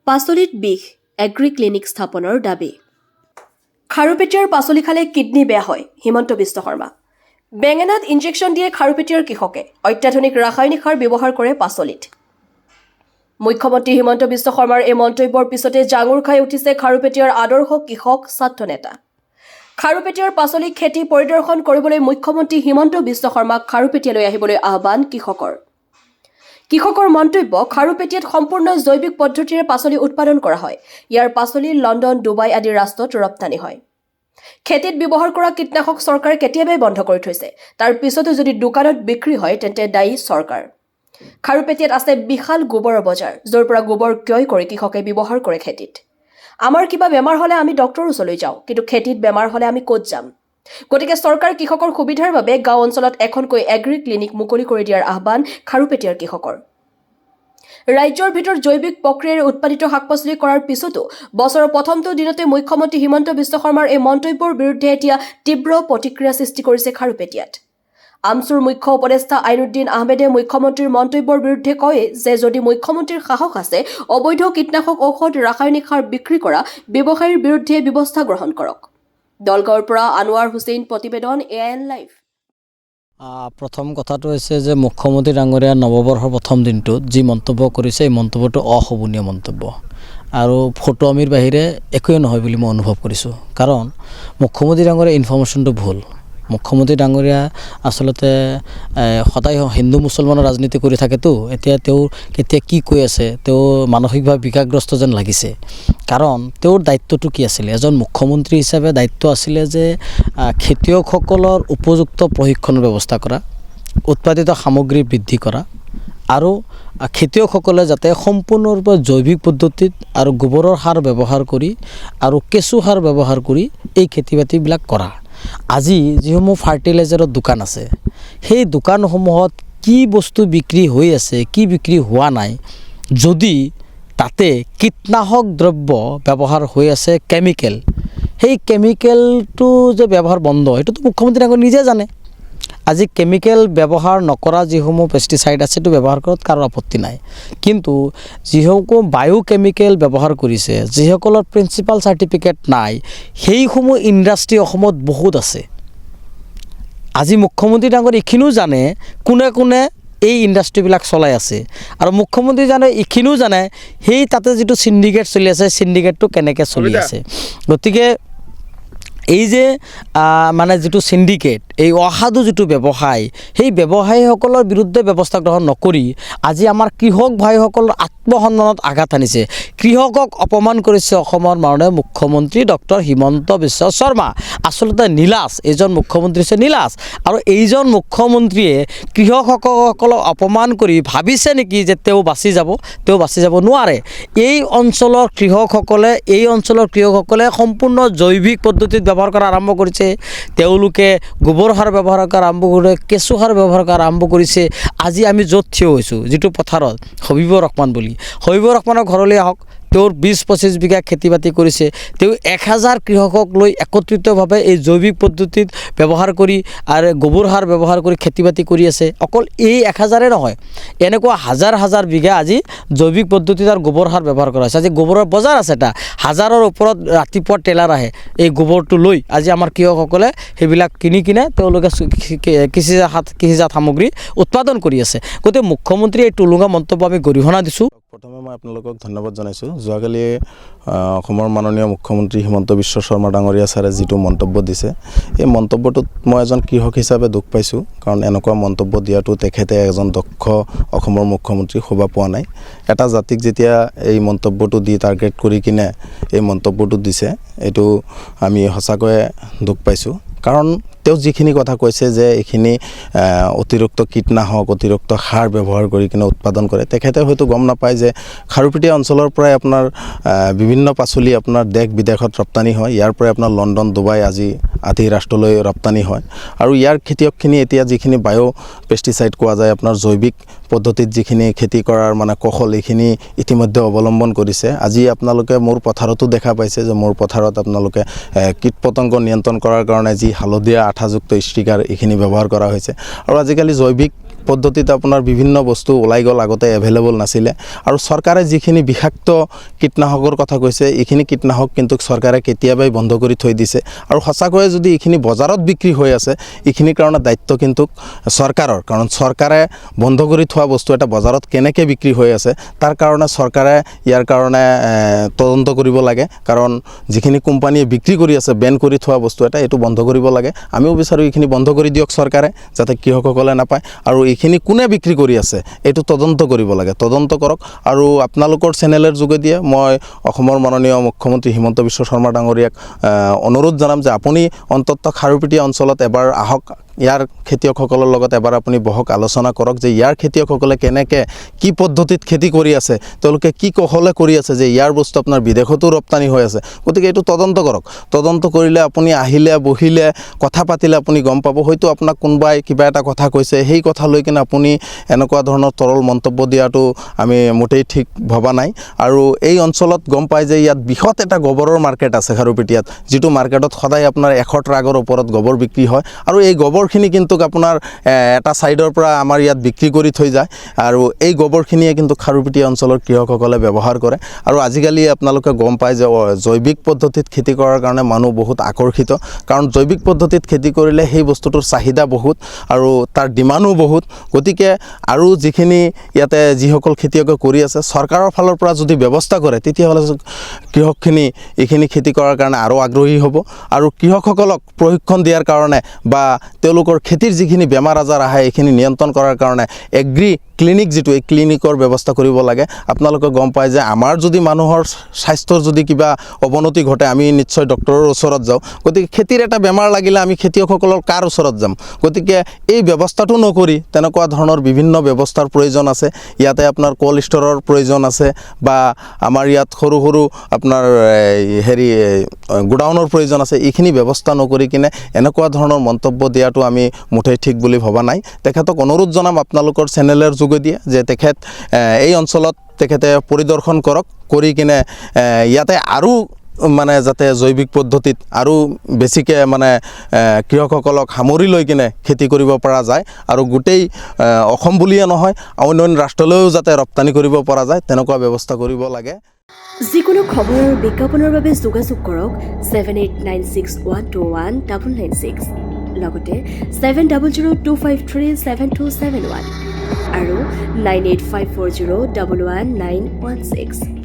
পাচলিত বিষ agri clinic স্থাপনৰ দাবী খাৰুপেটীয়াৰ পাচলি খালে কিডনী বেয়া হয় হিমন্ত বিশ্ব শৰ্মা বেঙেনাত ইনজেকশ্যন দিয়ে খাৰুপেটীয়াৰ কৃষকে অত্যাধুনিক ৰাসায়নিক সাৰ ব্যৱহাৰ কৰে পাচলিত মুখ্যমন্ত্ৰী হিমন্ত বিশ্ব শৰ্মাৰ এই মন্তব্যৰ পিছতে জাঙুৰ খাই উঠিছে খাৰুপেটীয়াৰ আদৰ্শ কৃষক ছাত্ৰ নেতা খাৰুপেটীয়াৰ পাচলি খেতি পৰিদৰ্শন কৰিবলৈ মুখ্যমন্ত্ৰী হিমন্ত বিশ্ব শৰ্মাক খাৰুপেটীয়ালৈ আহিবলৈ আহ্বান কৃষকৰ মন্তব্য খাৰুপেটীয়াত সম্পূৰ্ণ জৈৱিক পদ্ধতিৰে পাচলি উৎপাদন কৰা হয় ইয়াৰ পাচলি লণ্ডন ডুবাই আদি ৰাষ্ট্ৰত ৰপ্তানি হয় খেতিত ব্যৱহাৰ কৰা কীটনাশক চৰকাৰে কেতিয়াবাই বন্ধ কৰি থৈছে তাৰ পিছতো যদি দোকানত বিক্ৰী হয় তেন্তে দায়ী চৰকাৰ খাৰুপেটীয়াত আছে বিশাল গোবৰৰ বজাৰ য'ৰ পৰা গোবৰ ক্ৰয় কৰি কৃষকে ব্যৱহাৰ কৰে খেতিত আমাৰ কিবা বেমাৰ হ'লে আমি ডক্টৰৰ ওচৰলৈ যাওঁ কিন্তু খেতিত বেমাৰ হ'লে আমি ক'ত যাম গতিকে চৰকাৰ কৃষকৰ সুবিধাৰ বাবে গাঁও অঞ্চলত এখনকৈ এগ্ৰি ক্লিনিক মুকলি কৰি দিয়াৰ আহ্বান খাৰুপেটীয়াৰ কৃষকৰ ৰাজ্যৰ ভিতৰত জৈৱিক প্ৰক্ৰিয়াৰে উৎপাদিত শাক-পাচলি কৰাৰ পিছতো বছৰৰ প্ৰথমটো দিনতে মুখ্যমন্ত্ৰী হিমন্ত বিশ্ব শৰ্মাৰ এই মন্তব্যৰ বিৰুদ্ধে এতিয়া তীব্ৰ প্ৰতিক্ৰিয়া সৃষ্টি কৰিছে খাৰুপেটীয়াত আমচুৰ মুখ্য উপদেষ্টা আইনুদ্দিন আহমেদে মুখ্যমন্ত্ৰীৰ মন্তব্যৰ বিৰুদ্ধে কয় যে যদি মুখ্যমন্ত্ৰীৰ সাহস আছে অবৈধ কীটনাশক ঔষধ ৰাসায়নিক সাৰ বিক্ৰী কৰা ব্যৱসায়ীৰ বিৰুদ্ধে ব্যৱস্থা গ্ৰহণ কৰক দলগাঁৱৰ পৰা আনোৱাৰ হুছেইন প্ৰতিবেদন AIN লাইভ প্ৰথম কথাটো হৈছে যে মুখ্যমন্ত্ৰী ডাঙৰীয়া নৱবৰ্ষৰ প্ৰথম দিনটোত যি মন্তব্য কৰিছে এই মন্তব্যটো অশোভনীয় মন্তব্য আৰু ফটো আমিৰ বাহিৰে একোৱে নহয় বুলি মই অনুভৱ কৰিছোঁ কাৰণ মুখ্যমন্ত্ৰী ডাঙৰীয়া ইনফৰমেশ্যনটো ভুল মুখ্যমন্ত্ৰী ডাঙৰীয়া আচলতে সদায় হিন্দু মুছলমানৰ ৰাজনীতি কৰি থাকেতো এতিয়া তেওঁ কেতিয়া কি কৈ আছে তেওঁ মানসিকভাৱে বিকাৰগ্ৰস্ত যেন লাগিছে কাৰণ তেওঁৰ দায়িত্বটো কি আছিলে এজন মুখ্যমন্ত্ৰী হিচাপে দায়িত্ব আছিলে যে খেতিয়কসকলৰ উপযুক্ত প্ৰশিক্ষণৰ ব্যৱস্থা কৰা উৎপাদিত সামগ্ৰী বৃদ্ধি কৰা আৰু খেতিয়কসকলে যাতে সম্পূৰ্ণৰূপে জৈৱিক পদ্ধতিত আৰু গোবৰৰ সাৰ ব্যৱহাৰ কৰি আৰু কেঁচু সাৰ ব্যৱহাৰ কৰি এই খেতি বাতিবিলাক কৰা আজি যিসমূহ ফাৰ্টিলাইজাৰৰ দোকান আছে সেই দোকানসমূহত কি বস্তু বিক্ৰী হৈ আছে কি বিক্ৰী হোৱা নাই যদি তাতে কীটনাশক দ্ৰব্য ব্যৱহাৰ হৈ আছে কেমিকেল সেই কেমিকেলটো যে ব্যৱহাৰ বন্ধ এইটোতো মুখ্যমন্ত্ৰী ডাঙৰীয়াই নিজে জানে আজি কেমিকেল ব্যৱহাৰ নকৰা যিসমূহ পেষ্টিচাইড আছে সেইটো ব্যৱহাৰ কৰাত কাৰো আপত্তি নাই কিন্তু যিসকল বায়োকেমিকেল ব্যৱহাৰ কৰিছে যিসকলৰ প্ৰিন্সিপাল চাৰ্টিফিকেট নাই সেইসমূহ ইণ্ডাষ্ট্ৰি অসমত বহুত আছে আজি মুখ্যমন্ত্ৰী ডাঙৰীয়াই এইখিনিও জানে কোনে কোনে এই ইণ্ডাষ্ট্ৰিবিলাক চলাই আছে আৰু মুখ্যমন্ত্ৰী জানে এইখিনিও জানে সেই তাতে যিটো সিন্ডিকেট চলি আছে সিন্ডিকেটটো কেনেকৈ চলি আছে গতিকে এই যে মানে যেটো সিন্ডিকেট এই অসাধু যেটো ব্যৱসায় সেই ব্যৱসায়ীসকলৰ বিৰুদ্ধে ব্যৱস্থা গ্ৰহণ নকৰি আজি আমাৰ কৃষক ভাইসকলৰ আত্মসন্মানত আঘাত আনিছে কৃষকক অপমান কৰিছে অসমৰ মাননীয় মুখ্যমন্ত্ৰী ডক্টৰ হিমন্ত বিশ্ব শৰ্মা আসলতে নীলাজ এজন মুখ্যমন্ত্ৰী আছে নীলাজ আৰু এইজন মুখ্যমন্ত্ৰীয়ে কৃষকসকলক অপমান কৰি ভাবিছে নেকি যে তেওঁ বাচি যাব নোৱাৰে এই অঞ্চলৰ কৃষকসকলে সম্পূৰ্ণ জৈৱিক পদ্ধতিত ব্যৱহাৰ কৰা আৰম্ভ কৰিছে তেওঁলোকে গোবৰ সাৰ ব্যৱহাৰ কৰা আৰম্ভ কৰে কেঁচু সাৰ ব্যৱহাৰ কৰা আৰম্ভ কৰিছে আজি আমি য'ত থিয় হৈছোঁ যিটো পথাৰত হবিবৰ ৰহমান বুলি হবিবৰ ৰহমানৰ ঘৰলৈ আহক তেওঁৰ 20-25 বিঘা খেতি বাতি কৰিছে তেওঁ 1000 কৃষকক লৈ একত্ৰিতভাৱে এই জৈৱিক পদ্ধতিত ব্যৱহাৰ কৰি আৰু গোবৰ সাৰ ব্যৱহাৰ কৰি খেতি বাতি কৰি আছে অকল এই 1000 নহয় এনেকুৱা হাজাৰ হাজাৰ বিঘা আজি জৈৱিক পদ্ধতিত আৰু গোবৰ সাৰ ব্যৱহাৰ কৰা হৈছে আজি গোবৰৰ বজাৰ আছে এটা হাজাৰৰ ওপৰত ৰাতিপুৱা টেলাৰ আহে এই গোবৰটো লৈ আজি আমাৰ কৃষকসকলে সেইবিলাক কিনে তেওঁলোকে কৃষিজাত সামগ্ৰী উৎপাদন কৰি আছে গতিকে মুখ্যমন্ত্ৰী এই টুলুঙা মন্তব্য আমি গৰিহণা দিছোঁ প্ৰথমে মই আপোনালোকক ধন্যবাদ জনাইছোঁ যোৱাকালি অসমৰ মাননীয় মুখ্যমন্ত্ৰী হিমন্ত বিশ্ব শৰ্মা ডাঙৰীয়া ছাৰে যিটো মন্তব্য দিছে এই মন্তব্যটোত মই এজন কৃষক হিচাপে দুখ পাইছোঁ কাৰণ এনেকুৱা মন্তব্য দিয়াটো তেখেতে এজন দক্ষ অসমৰ মুখ্যমন্ত্ৰী শোভা পোৱা নাই এটা জাতিক যেতিয়া এই মন্তব্যটো দি টাৰ্গেট কৰি কিনে এই মন্তব্যটো দিছে এইটো আমি সঁচাকৈ দুখ পাইছোঁ কাৰণ তেওঁ যিখিনি কথা কৈছে যে এইখিনি অতিৰিক্ত কীটনাশক অতিৰিক্ত সাৰ ব্যৱহাৰ কৰি কিনে উৎপাদন কৰে তেখেতে হয়তো গম নাপায় যে খাৰুপেটীয়া অঞ্চলৰ পৰাই আপোনাৰ বিভিন্ন পাচলি আপোনাৰ দেশ বিদেশত ৰপ্তানি হয় ইয়াৰ পৰাই আপোনাৰ লণ্ডন ডুবাই আদি ৰাষ্ট্ৰলৈ ৰপ্তানি হয় আৰু ইয়াৰ খেতিয়কখিনি এতিয়া যিখিনি বায়ো পেষ্টিচাইড কোৱা যায় আপোনাৰ জৈৱিক পদ্ধতিত যিখিনি খেতি কৰাৰ মানে কৌশল এইখিনি ইতিমধ্যে অৱলম্বন কৰিছে আজি আপোনালোকে মোৰ পথাৰতো দেখা পাইছে যে মোৰ পথাৰত আপোনালোকে কীট পতংগ নিয়ন্ত্ৰণ কৰাৰ কাৰণে যি হালধীয়া আঠাযুক্ত ষ্টিকাৰ এইখিনি ব্যৱহাৰ কৰা হৈছে আৰু আজিকালি জৈৱিক পদ্ধতিত আপোনাৰ বিভিন্ন বস্তু ওলাই গ'ল, আগতে এভেইলেবল নাছিলে। আৰু চৰকাৰে যিখিনি বিষাক্ত কীটনাশকৰ কথা কৈছে, এইখিনি কীটনাশক কিন্তু চৰকাৰে কেতিয়াবাই বন্ধ কৰি থৈ দিছে। আৰু সঁচাকৈয়ে যদি এইখিনি বজাৰত বিক্ৰী হৈ আছে, এইখিনিৰ কাৰণে দায়িত্ব কিন্তু চৰকাৰৰ, কাৰণ চৰকাৰে বন্ধ কৰি থোৱা বস্তু এটা বজাৰত কেনেকৈ বিক্ৰী হৈ আছে তাৰ কাৰণে চৰকাৰে ইয়াৰ কাৰণে তদন্ত কৰিব লাগে। কাৰণ যিখিনি কোম্পানীয়ে বিক্ৰী কৰি আছে বেন কৰি থোৱা বস্তু এটা, এইটো বন্ধ কৰিব লাগে। আমিও বিচাৰোঁ এইখিনি বন্ধ কৰি দিয়ক চৰকাৰে, যাতে কৃষকসকলে নাপায়। আৰু এইখিনি কোনে বিক্ৰী কৰি আছে এইটো তদন্ত কৰিব লাগে, তদন্ত কৰক। আৰু আপোনালোকৰ চেনেলৰ যোগেদিয়ে মই অসমৰ মাননীয় মুখ্যমন্ত্ৰী হিমন্ত বিশ্ব শৰ্মা ডাঙৰীয়াক অনুৰোধ জনাম যে আপুনি অন্ততঃ খাৰুপেটীয়া অঞ্চলত এবাৰ আহক, ইয়াৰ খেতিয়কসকলৰ লগত এবাৰ আপুনি বহক, আলোচনা কৰক যে ইয়াৰ খেতিয়কসকলে কেনেকৈ কি পদ্ধতিত খেতি কৰি আছে, তেওঁলোকে কি কৌশলে কৰি আছে যে ইয়াৰ বস্তু আপোনাৰ বিদেশতো ৰপ্তানি হৈ আছে। গতিকে এইটো তদন্ত কৰক। তদন্ত কৰিলে আপুনি আহিলে বহিলে কথা পাতিলে আপুনি গম পাব। হয়তো আপোনাক কোনোবাই কিবা এটা কথা কৈছে, সেই কথা লৈ কিনে আপুনি এনেকুৱা ধৰণৰ তৰল মন্তব্য দিয়াটো আমি মোটেই ঠিক ভবা নাই। আৰু এই অঞ্চলত গম পায় যে ইয়াত বৃহৎ এটা গোবৰৰ মাৰ্কেট আছে খাৰুপেটীয়াত, যিটো মাৰ্কেটত সদায় আপোনাৰ 100 ট্ৰাকৰ ওপৰত গোবৰ বিক্ৰী হয়। আৰু এই গোবৰখিনি কিন্তু আপোনাৰ এটা ছাইডৰ পৰা আমাৰ ইয়াত বিক্ৰী কৰি থৈ যায়। আৰু এই গোবৰখিনিয়ে কিন্তু খাৰুপেটীয়া অঞ্চলৰ কৃষকসকলে ব্যৱহাৰ কৰে। আৰু আজিকালি আপোনালোকে গম পায় যে জৈৱিক পদ্ধতিত খেতি কৰাৰ কাৰণে মানুহ বহুত আকৰ্ষিত, কাৰণ জৈৱিক পদ্ধতিত খেতি কৰিলে সেই বস্তুটোৰ চাহিদা বহুত আৰু তাৰ ডিমাণ্ডো বহুত। গতিকে আৰু যিখিনি ইয়াতে যিসকল খেতিয়কে কৰি আছে, চৰকাৰৰ ফালৰ পৰা যদি ব্যৱস্থা কৰে তেতিয়াহ'লে কৃষকখিনি এইখিনি খেতি কৰাৰ কাৰণে আৰু আগ্ৰহী হ'ব। আৰু কৃষকসকলক প্ৰশিক্ষণ দিয়াৰ কাৰণে বা তেওঁলোকৰ খেতিৰ যিখিনি বেমাৰ আজাৰ আহে এইখিনি নিয়ন্ত্ৰণ কৰাৰ কাৰণে এগ্ৰি ক্লিনিক, যিটো এই ক্লিনিকৰ ব্যৱস্থা কৰিব লাগে। আপোনালোকে গম পায় যে আমাৰ যদি মানুহৰ স্বাস্থ্যৰ যদি কিবা অৱনতি ঘটে, আমি নিশ্চয় ডক্টৰৰ ওচৰত যাওঁ। গতিকে খেতিৰ এটা বেমাৰ লাগিলে আমি খেতিয়কসকলৰ কাৰ ওচৰত যাম? গতিকে এই ব্যৱস্থাটো নকৰি তেনেকুৱা ধৰণৰ বিভিন্ন ব্যৱস্থাৰ প্ৰয়োজন আছে। ইয়াতে আপোনাৰ কোল্ড ষ্ট'ৰৰ প্ৰয়োজন আছে, বা আমাৰ ইয়াত সৰু সৰু আপোনাৰ গোডাউনৰ প্ৰয়োজন আছে। এইখিনি ব্যৱস্থা নকৰি কিনে এনেকুৱা ধৰণৰ মন্তব্য দিয়াটো আমি মুঠেই ঠিক বুলি ভবা নাই। তেখেতক অনুৰোধ জনাম আপোনালোকৰ চেনেলৰ যোগেদিয়ে যে তেখেত এই অঞ্চলত তেখেতে পৰিদৰ্শন কৰক, কৰি কিনে ইয়াতে আৰু মানে যাতে জৈৱিক পদ্ধতিত আৰু বেছিকৈ মানে কৃষকসকলক সামৰি লৈ কিনে খেতি কৰিব পৰা যায়, আৰু গোটেই অসম বুলিয়ে নহয় অন্য ৰাষ্ট্ৰলৈও যাতে ৰপ্তানি কৰিব পৰা যায়, তেনেকুৱা ব্যৱস্থা কৰিব লাগে। যিকোনো খবৰ আৰু বিজ্ঞাপনৰ বাবে যোগাযোগ কৰক 7896121996, লগতে 7002537271 আৰু 9854011916।